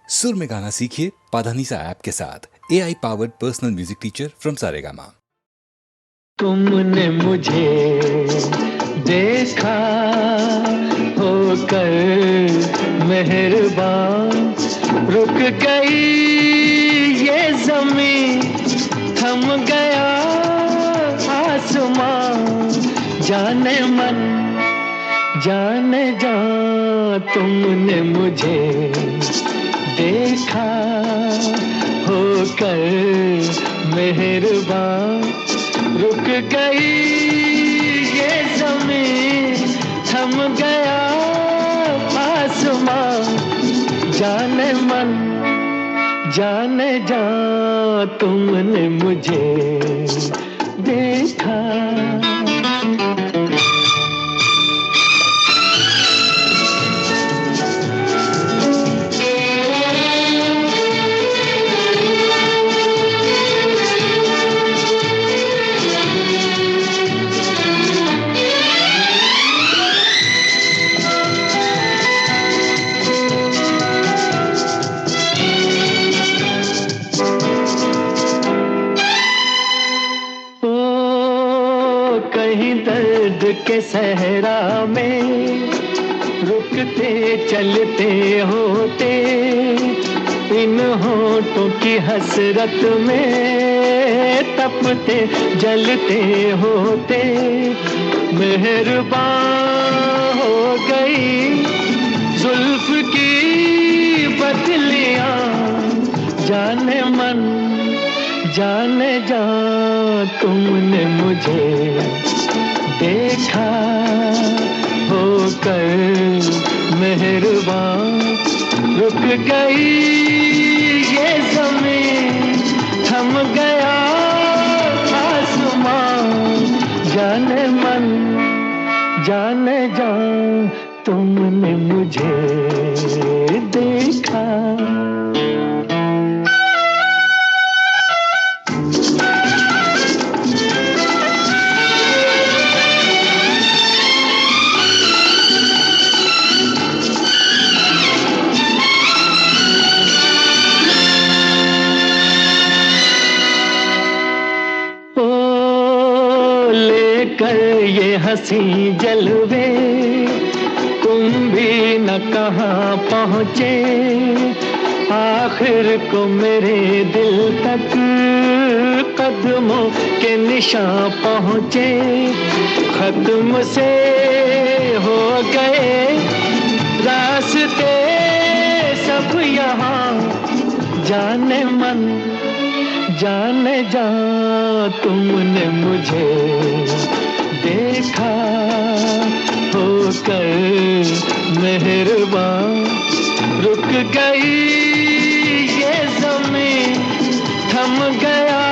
सुर में गाना सीखिए पाधानीसा ऐप के साथ। AI powered personal music teacher from Saregama. तुमने मुझे देखा होकर मेहरबान, रुक गई ये ज़मीं, थम गया आसमां, जाने मन जाने जा। तुमने मुझे देखा होकर मेहरबान, रुक गई ये ज़मीं, थम गया आसमां, जाने मन जाने जा। तुमने मुझे देखा। कहीं दर्द के सहरा में रुकते चलते होते, इन होठों की हसरत में तपते जलते होते, मेहरबान हो गई जुल्फ की बदलियां, जाने मन जाने जा। तुमने मुझे देखा होकर मेहरबान, रुक गई ये ज़मीं, थम गया आसमां, जाने मन जाने जा। तुमने मुझे देखा। लेकर ये हंसी जलवे तुम भी न कहाँ पहुँचे, आखिर को मेरे दिल तक कदमों के निशान पहुँचे। खत्म से हो गए रास्ते सब यहाँ, जाने मन जाने जा। तुमने मुझे देखा होकर मेहरबान, रुक गई ये ज़मीं, थम गया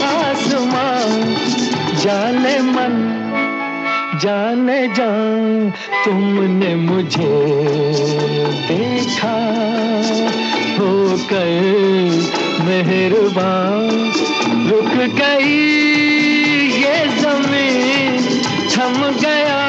आसमां, जाने मन जाने जा। तुमने मुझे देखा होकर मेहरबान, रुक गई ये ज़मीं, थम गया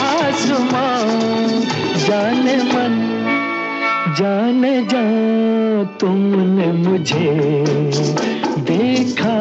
आसमां, जाने मन जाने जा। तुमने मुझे देखा।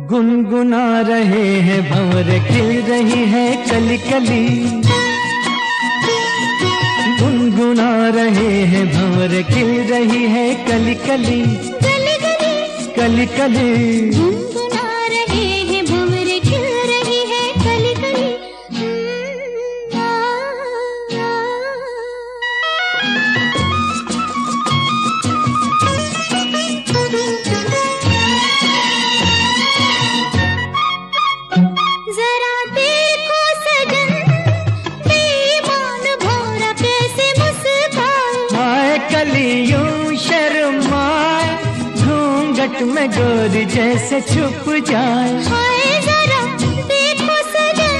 गुनगुना रहे हैं भंवर, खिल रही है कली कली, गुनगुना रहे हैं भंवर, खिल रही है कली कली, कली कली, गुनगुना रहे हैं भंवर, खिल रही है कली कली, में गोरी जैसे छुप जाए। हाय जरा देखो सजन,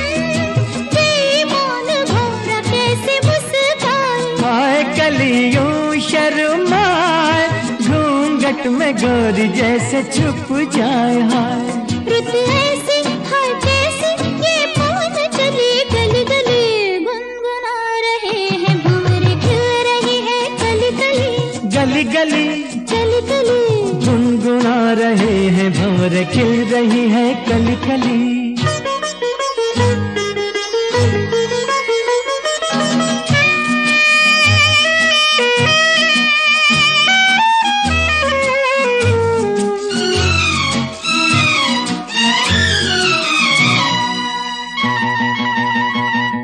बेईमान भौरा कैसे मुस्काए। हाय कलियों शर्माए, घूंघट में गोरी जैसे छुप जाए। हाय रुत ऐसी हाय कैसी, ये पवन चली गली गली, गुनगुना रहे हैं भंवरे खिल रही है कली कली। गली गली कली कली गुनगुना रहे हैं भंवरे खिल रही है कली कली।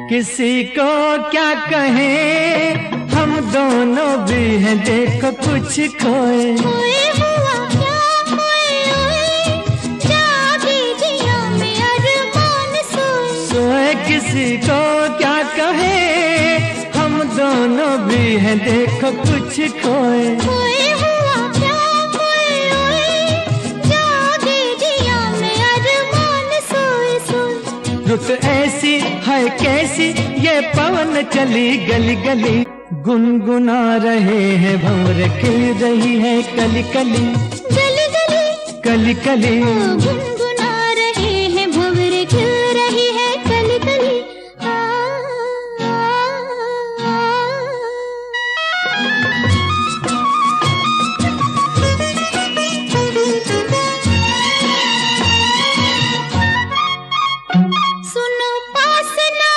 किसी को क्या कहें, हम दोनों भी हैं देखो कुछ खोए। खोए हुआ क्या खोए ओए, जागे जिया में अरमान सोए। सोए किसी को क्या कहें, हम दोनों भी हैं देखो कुछ खोए। खोए हुआ क्या खोए ओए, जागे जिया में अरमान सोए सोए। रुत ऐसी है कैसी, ये पवन चली गली गली, गुनगुना रहे हैं भंवरे खिल रही है कली कली। गली गली कली कली गुनगुना रहे हैं भंवरे खिल रही है कली कली। सुनो पास ना,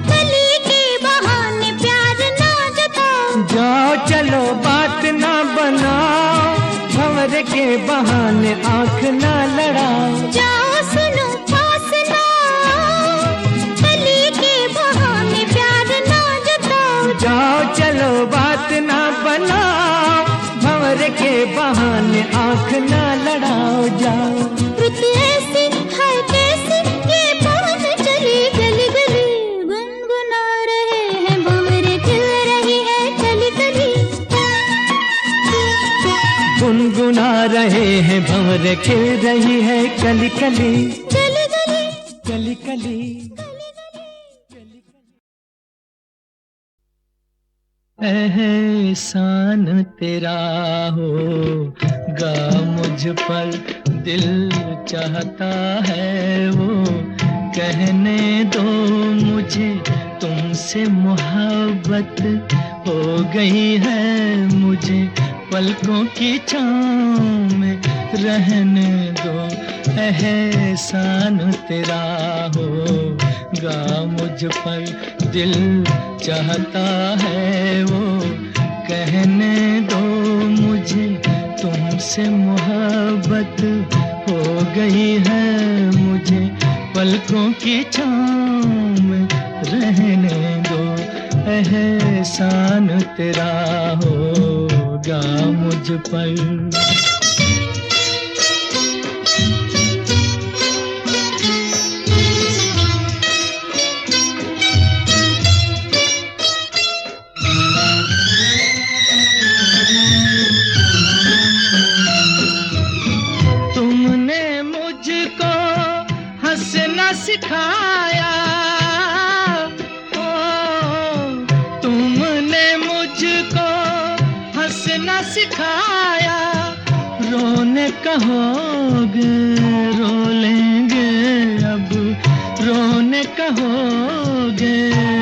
कली के बहाने प्यार ना जताओ। जाओ चलो बात ना बनाओ, भंवरे के बहाने आंख ना लड़ाओ। जाओ सुनो पास ना, कली के बहाने प्यार ना जताओ। जाओ चलो बात ना बनाओ, भंवरे के बहाने आंख ना लड़ाओ। जाओ रुत ऐसी हाय कैसी, ये पवन चली गली गली, गुनगुना रहे हैं भंवरे खिल रही है कली कली। गुनगुना रहे हैं भंवरे खिल रही है कली कली। कली कली कली कली एहसान तेरा होगा मुझ पर, दिल चाहता है वो कहने दो मुझे, तुमसे मोहब्बत हो गई है मुझे, पलकों की छाँव में रहने दो। एहसान तेरा होगा मुझ पर, दिल चाहता है वो कहने दो मुझे, तुमसे मोहब्बत हो गई है मुझे, पलकों की छाँव में रहने दो। एहसान तेरा होगा मुझ पर। तुमने मुझको हंसना सिखाया, ओ तुमने मुझको हंसना सिखाया, रोने कहोगे रो लेंगे अब, रोने कहोगे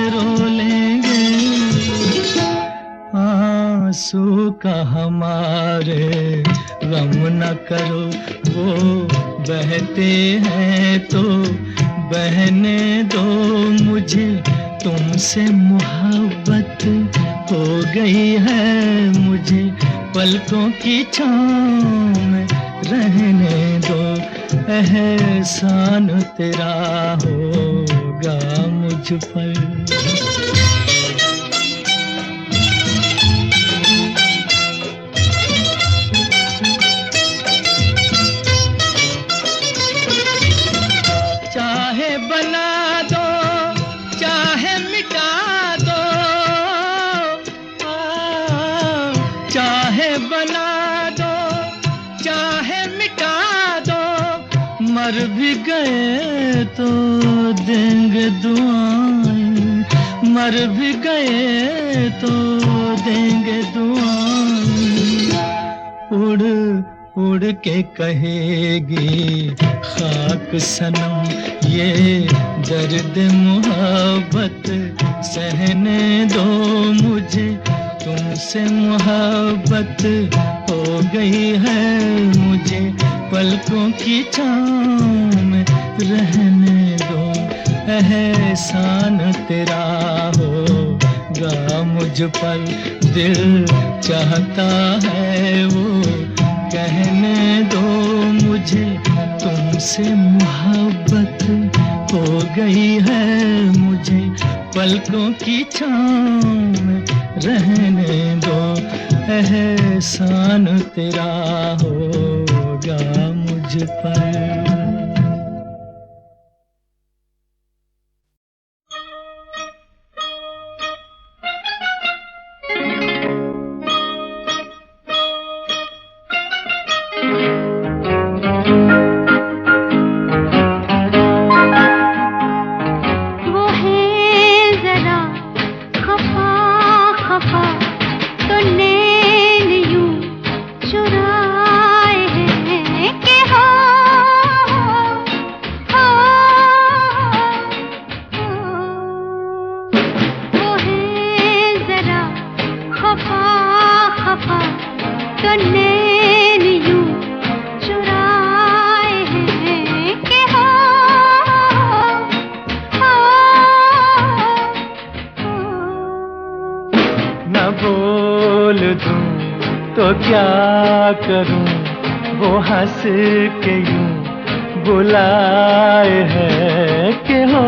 रो लेंगे, आंसू का हमारे गम न करो, वो बहते हैं तो बहने दो मुझे, तुमसे मोहब्बत हो गई है मुझे, पलकों की छाँव में रहने दो। एहसान तेरा होगा मुझ पर। चाहे बना दो चाहे मिटा दो, चाहे बना दो मर भी गए तो देंगे दुआएं, मर भी गए तो देंगे दुआएं। उड़ उड़ के कहेगी खाक सनम ये दर्द मोहब्बत सहने दो मुझे, तुमसे मोहब्बत हो गई है मुझे, पलकों की छाँव में रहने दो। एहसान तेरा होगा मुझ पर, दिल चाहता है वो कहने दो मुझे, तुमसे मोहब्बत हो गई है मुझे, पलकों की छाँव में रहने दो। एहसान तेरा होगा मुझ पर। क्या करूं वो हंस के यूं बुलाए है कि हो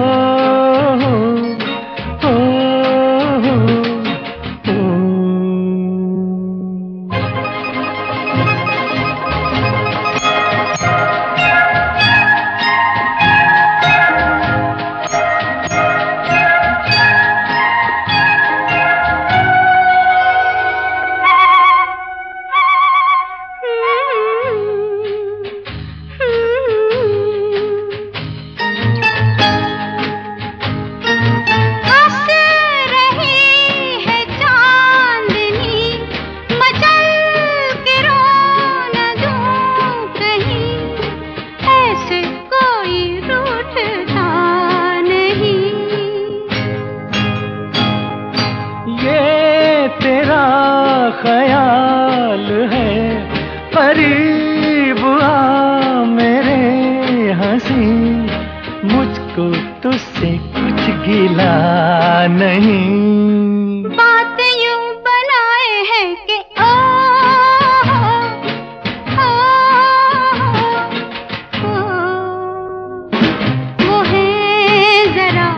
ख्याल है करीब आ मेरे हंसी, मुझको तुझसे कुछ गिला नहीं। बात यूं बनाए है कि ओ वो है जरा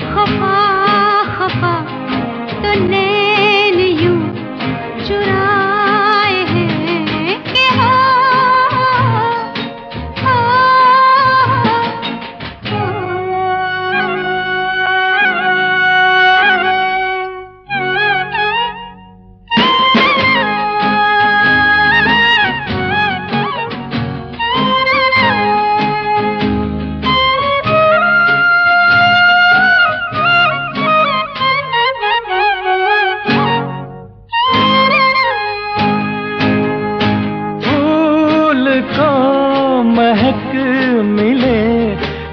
खफा खफा तो नैन यूं चुराए हैं कि महक मिले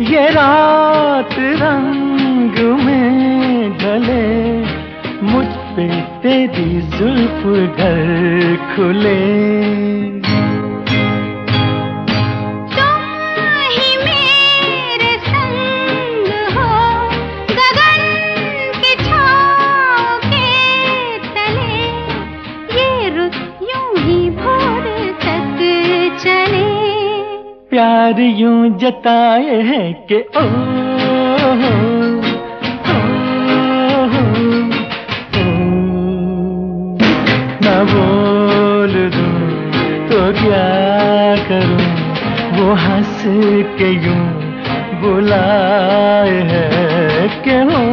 ये रात रंग में ढले, मुझ पे तेरी जुल्फ घर खुले। प्यार यूं जताए है कि ओ ना बोल दूं तो क्या करूं, वो हंस के यूं बुलाए है कि हो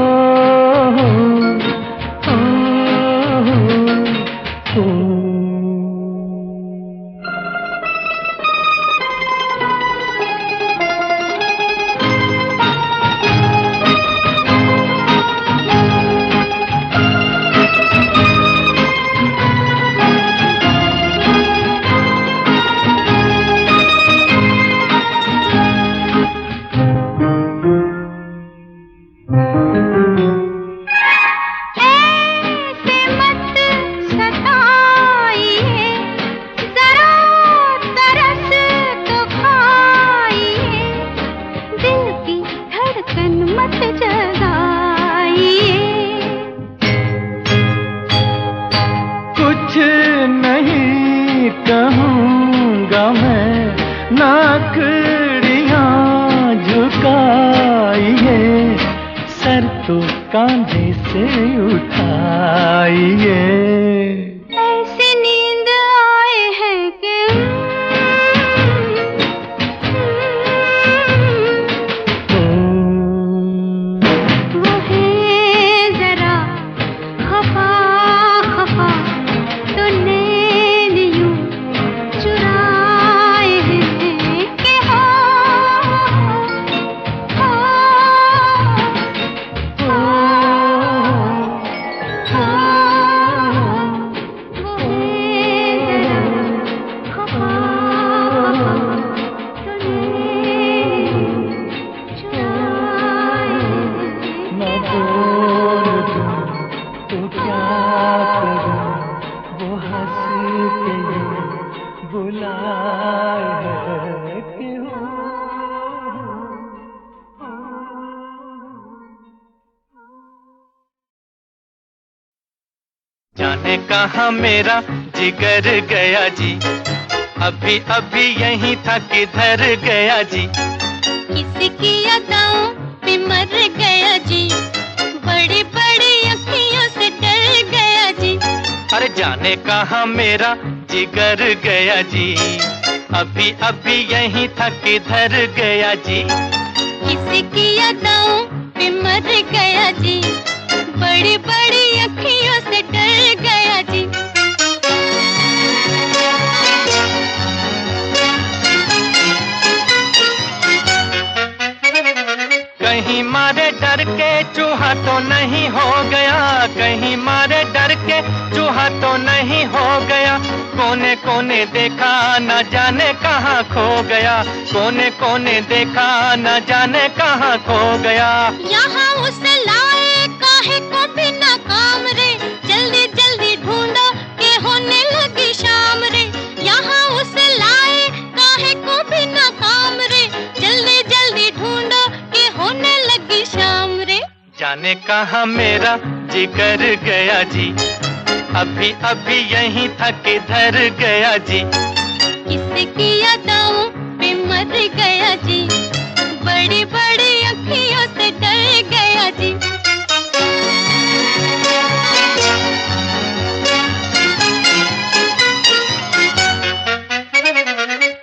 लगन मत जगाइए। कुछ नहीं कहूँगा मैं, नाकड़ियाँ झुकाइए, सर तो कांधे से उठाइए। ऐसी नींद आए है कि वो है जरा खफा खफा, तो नैन यूं चुराए हैं कि हो वो है जरा खफा खफा, तो नैन यूं चुराए हैं। न बोल दूं तो क्या करूं, वो हंस के ये बुलाए है कि हो। जाने कहाँ मेरा जिगर गया जी, अभी अभी यहीं था किधर गया जी। किसकी अदाओं पे मर गया जी, बड़ी बड़ी अखियों से डर गया जी। अरे जाने कहाँ मेरा जिगर गया जी, अभी अभी यहीं था किधर गया जी। किसकी अदाओं पे मर गया जी, बड़ी बड़ी अखियों से डर गया जी। कहीं मारे डर के चूहा तो नहीं हो गया, कहीं मारे डर के चूहा तो नहीं हो गया। कोने कोने देखा न जाने कहाँ खो गया, कोने कोने देखा न जाने कहाँ खो गया। यहाँ उसे लाए काहे को भी नाकाम रे, जल्दी जल्दी ढूंढो के होने लगी शाम रे। यहाँ उसे लाए काहे को भी नाकाम रे, जल्दी जल्दी ढूंढो के होने लगी शाम रे। जाने कहाँ मेरा जिगर गया जी, अभी अभी यहीं था किधर गया जी। किसकी अदाओं पे मर गया जी, बड़ी बड़ी अखियों से डर गया जी।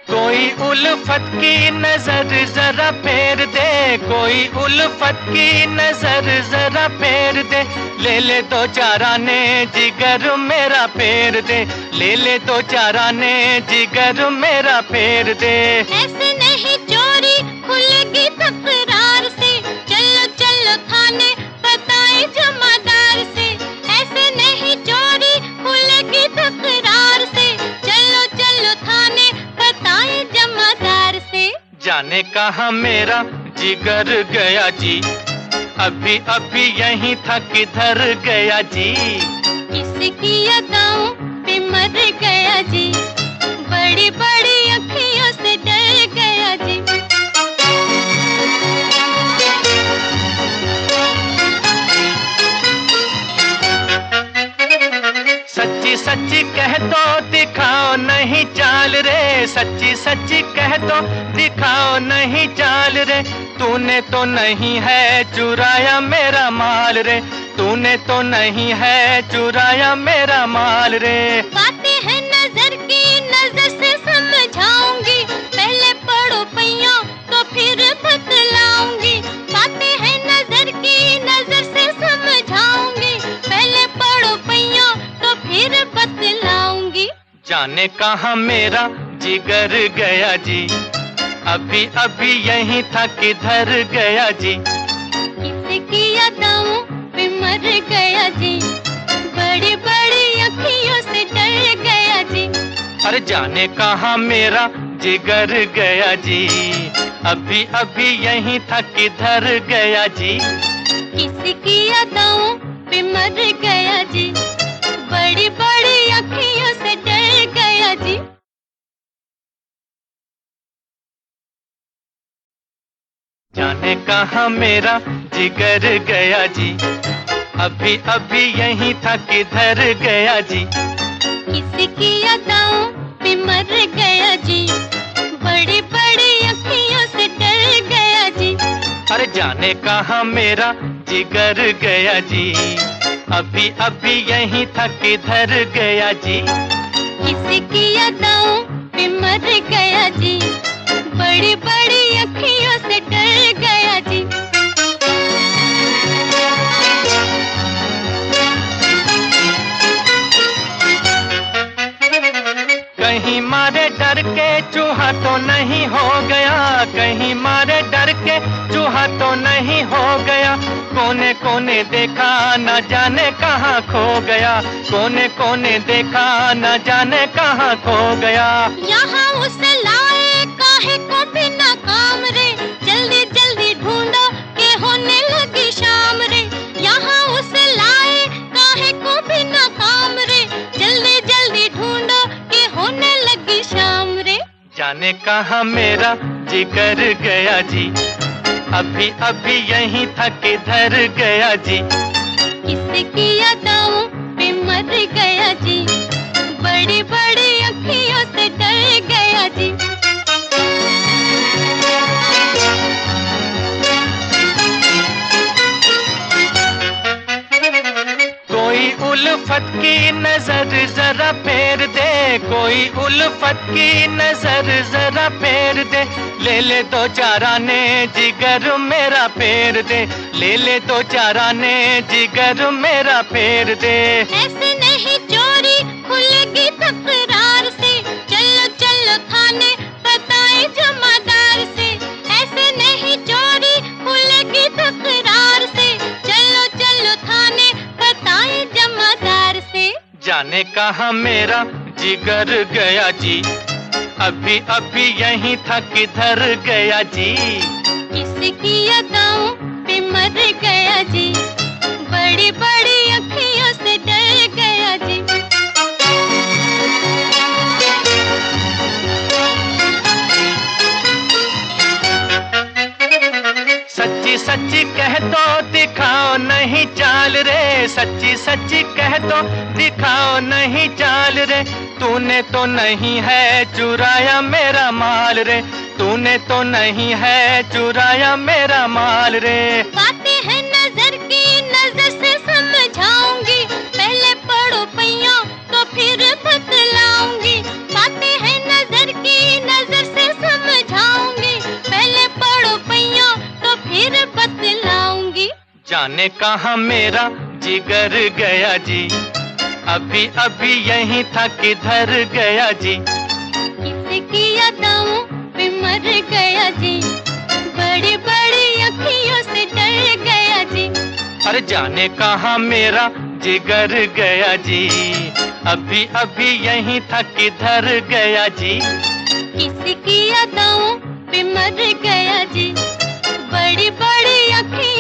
कोई उल्फत की नजर जरा फेर दे, कोई उल्फत की नजर जरा फेर दे। ले ले दो चार आने जिगर मेरा फेर दे, ले ले दो चार आने जिगर मेरा फेर दे। ऐसे नहीं चोरी खुलेगी तकरार से, चलो चलो थाने बताए जमादार से। ऐसे नहीं चोरी खुलेगी तकरार से, चलो चलो थाने बताए जमादार से। जाने कहाँ मेरा जिगर गया जी, अभी अभी यहीं था किधर गया जी। किसकी अदाओं पे मर गया जी, बड़ी बड़ी अखियों से डर गया जी। सच्ची सच्ची कह दो दिखाओ नहीं चाल रे, सच्ची सच्ची कह दो दिखाओ नहीं चाल रे। तूने तो नहीं है चुराया मेरा माल रे, तूने तो नहीं है चुराया मेरा माल रे। बातें हैं नजर की, नजर से समझाऊंगी, पहले पढ़ो पैया तो फिर बतलाऊंगी। बातें हैं नजर की, नजर से समझाऊंगी, पहले पढ़ो पैया तो फिर बतलाऊंगी। जाने कहाँ मेरा जिगर गया जी, अभी अभी यहीं था किधर गया जी। किसकी अदाओं पे मर गया जी, बड़ी बड़ी अखियों से डर गया जी। अरे जाने कहाँ मेरा जिगर गया जी, अभी अभी यहीं था किधर गया जी। किसकी अदाओं पे मर गया जी, बड़ी बड़ी अखियों से डर गया जी। जाने कहाँ मेरा जिगर गया जी, अभी अभी यहीं था किधर गया जी। किसी की अदाओं पे मर गया जी, बड़ी बड़ी अखियों से डर गया जी। अरे जाने कहाँ मेरा जिगर गया जी, अभी अभी यहीं था किधर गया जी। किसी की अदाओं पे मर गया जी, बड़ी बड़ी अखियों से डर गया जी। कहीं मारे डर के चूहा तो नहीं हो गया, कहीं मारे डर के चूहा तो नहीं हो गया। कोने कोने देखा न जाने कहाँ खो गया, कोने कोने देखा न जाने कहाँ खो गया। यहाँ उसे लाए काहे को भी नाकाम रे, जल्दी जल्दी ढूंढो के होने लगी शाम रे। यहाँ उसे लाए काहे को भी नाकाम रे, जल्दी जल्दी ढूंढो के होने लगी शाम रे। जाने कहाँ मेरा जिगर गया जी, अभी अभी यहीं था किधर गया जी। किसी की अदाओं पे मर गया जी, बड़ी बड़ी अखियों से डर गया जी। कोई उल्फत की नजर जरा फेर दे, कोई उल्फत की नजर जरा फेर दे। ले ले दो चार आने जिगर मेरा फेर दे, ले ले दो चार आने जिगर मेरा फेर दे। ऐसे नहीं चोरी खुलेगी तकरार से, चलो चलो थाने बताए जमादार से। ऐसे नहीं चोरी खुलेगी तकरार से, चलो चलो थाने बताए जमादार से। जाने कहाँ मेरा जिगर गया जी, अभी अभी यहीं था किधर गया जी। किसी की अदाओं पे मर गया जी, बड़ी बड़ी अखियों से डर गया जी। सच्ची सच्ची कह दो दिखाओ नहीं चाल रे, सच्ची सच्ची कह दो दिखाओ नहीं चाल रे। तूने तो नहीं है चुराया मेरा माल रे, तूने तो नहीं है चुराया मेरा माल रे। बातें हैं नजर की, नजर से समझाऊंगी, पहले पढ़ो पैया तो फिर बतलाऊंगी। बातें हैं नजर की, नजर से समझाऊंगी, पहले पढ़ो पैया तो फिर बतलाऊंगी। जाने कहाँ मेरा जिगर गया जी, अभी अभी यहीं था किधर गया जी। किसी की अदाओं पे मर गया जी, बड़ी बड़ी अखियों से डर गया जी। अरे जाने कहाँ मेरा जिगर गया जी, अभी अभी यहीं था किधर गया जी। किसी की अदाओं पे मर गया जी, बड़ी बड़ी अखियों